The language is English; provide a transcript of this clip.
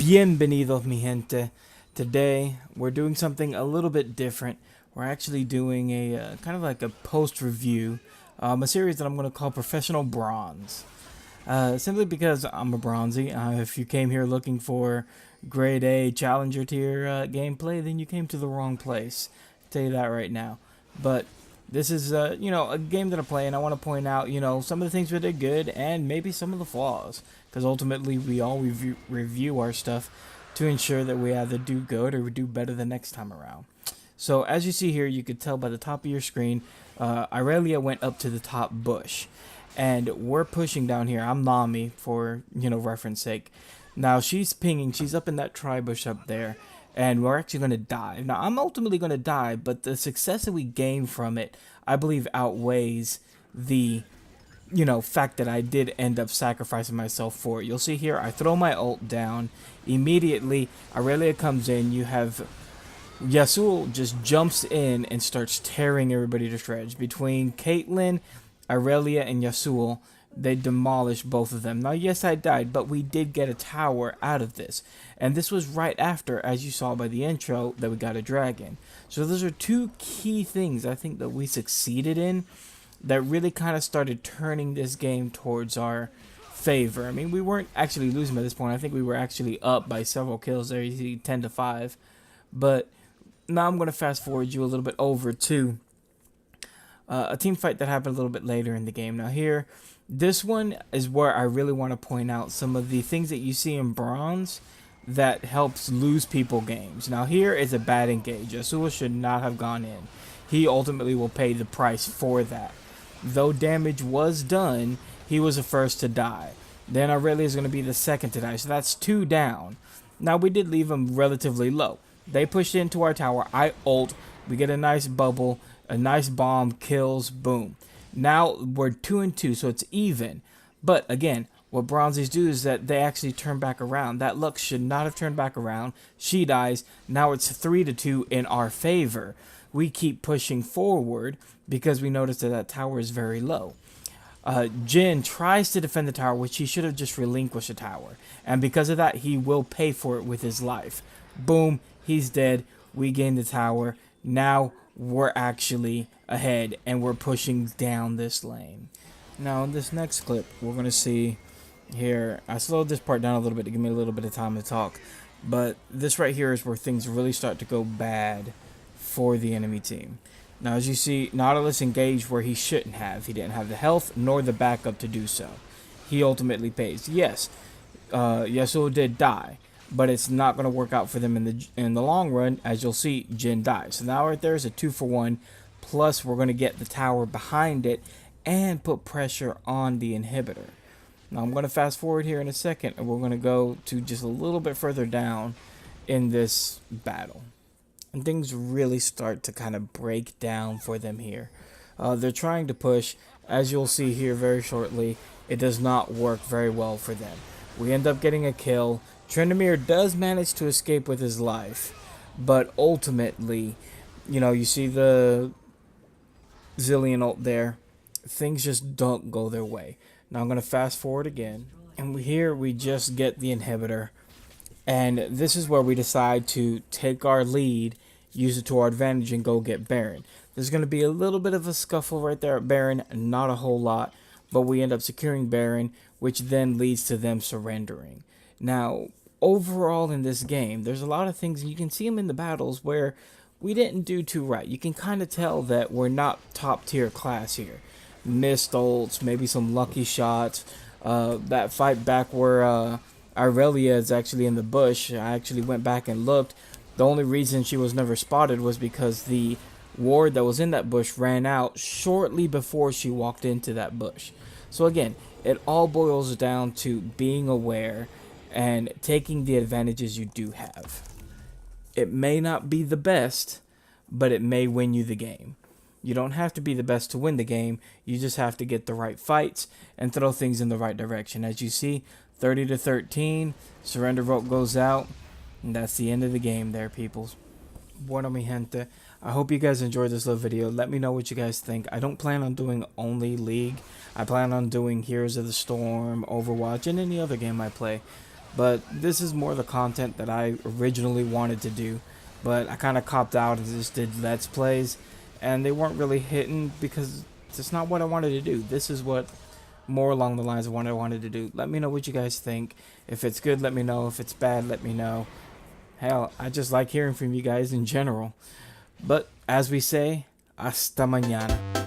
Bienvenidos, mi gente. Today, we're doing something a little bit different. We're actually doing a kind of like a post review, a series that I'm going to call Professional Bronze. Simply because I'm a bronzy. If you came here looking for grade A challenger tier gameplay, then you came to the wrong place. I'll tell you that right now. But this is, a game that I play, and I want to point out, some of the things we did good and maybe some of the flaws. Because ultimately, we all review our stuff to ensure that we either do good or we do better the next time around. So as you see here, you could tell by the top of your screen, Irelia went up to the top bush. And we're pushing down here. I'm Nami for, reference sake. Now she's pinging. She's up in that tri-bush up there. And we're actually going to die. Now I'm ultimately going to die, but the success that we gain from it, I believe outweighs the, fact that I did end up sacrificing myself for it. You'll see here, I throw my ult down. Immediately, Irelia comes in. You have Yasuo just jumps in and starts tearing everybody to shreds. Between Caitlyn, Irelia, and Yasuo, they demolished both of them. Now, yes, I died, but we did get a tower out of this. And this was right after, as you saw by the intro, that we got a dragon. So those are two key things I think that we succeeded in that really kind of started turning this game towards our favor. I mean, we weren't actually losing by this point. I think we were actually up by several kills there. You see 10-5. But now I'm going to fast forward you a little bit over to a team fight that happened a little bit later in the game. Now here, this one is where I really want to point out some of the things that you see in bronze that helps lose people games. Now here is a bad engage. Yasuo should not have gone in. He ultimately will pay the price for that. Though damage was done, he was the first to die. Then Aurelia is going to be the second to die. So that's 2 down. Now we did leave him relatively low. They pushed into our tower. I ult. We get a nice bubble. A nice bomb. Kills. Boom. Now we're 2-2. So it's even. But again, what bronzies do is that they actually turn back around. That luck should not have turned back around. She dies. Now it's 3-2 in our favor. We keep pushing forward because we notice that that tower is very low. Jin tries to defend the tower, which he should have just relinquished the tower. And because of that, he will pay for it with his life. Boom. He's dead. We gain the tower. Now we're actually ahead and we're pushing down this lane. Now in this next clip, we're going to see here, I slowed this part down a little bit to give me a little bit of time to talk. But this right here is where things really start to go bad for the enemy team. Now as you see, Nautilus engaged where he shouldn't have. He didn't have the health nor the backup to do so. He ultimately pays. Yes, Yasuo did die. But it's not going to work out for them in the long run. As you'll see, Jin dies. So now right there is a 2-for-1. Plus, we're going to get the tower behind it and put pressure on the inhibitor. Now, I'm going to fast forward here in a second. And we're going to go to just a little bit further down in this battle. And things really start to kind of break down for them here. They're trying to push. As you'll see here very shortly, it does not work very well for them. We end up getting a kill. Trendemir does manage to escape with his life, but ultimately, you see the Zillion ult there. Things just don't go their way. Now I'm going to fast forward again, and here we just get the inhibitor, and this is where we decide to take our lead, use it to our advantage, and go get Baron. There's going to be a little bit of a scuffle right there at Baron, not a whole lot, but we end up securing Baron, which then leads to them surrendering. Now, overall in this game, there's a lot of things, and you can see them in the battles where we didn't do too right. You can kind of tell that we're not top tier class here. Missed ults, maybe some lucky shots. That fight back where Irelia is actually in the bush, I actually went back and looked. The only reason she was never spotted was because the ward that was in that bush ran out shortly before she walked into that bush. So again, it all boils down to being aware and taking the advantages you do have. It may not be the best, but it may win you the game. You don't have to be the best to win the game. You just have to get the right fights and throw things in the right direction. As you see, 30-13, surrender vote goes out, and that's the end of the game there, peoples. Bueno, mi gente. I hope you guys enjoyed this little video. Let me know what you guys think. I don't plan on doing only League. I plan on doing Heroes of the Storm, Overwatch, and any other game I play. But this is more the content that I originally wanted to do, but I kind of copped out and just did Let's Plays, and they weren't really hitting because it's not what I wanted to do. This is what more along the lines of what I wanted to do. Let me know what you guys think. If it's good, let me know. If it's bad, let me know. Hell, I just like hearing from you guys in general. But as we say, hasta mañana.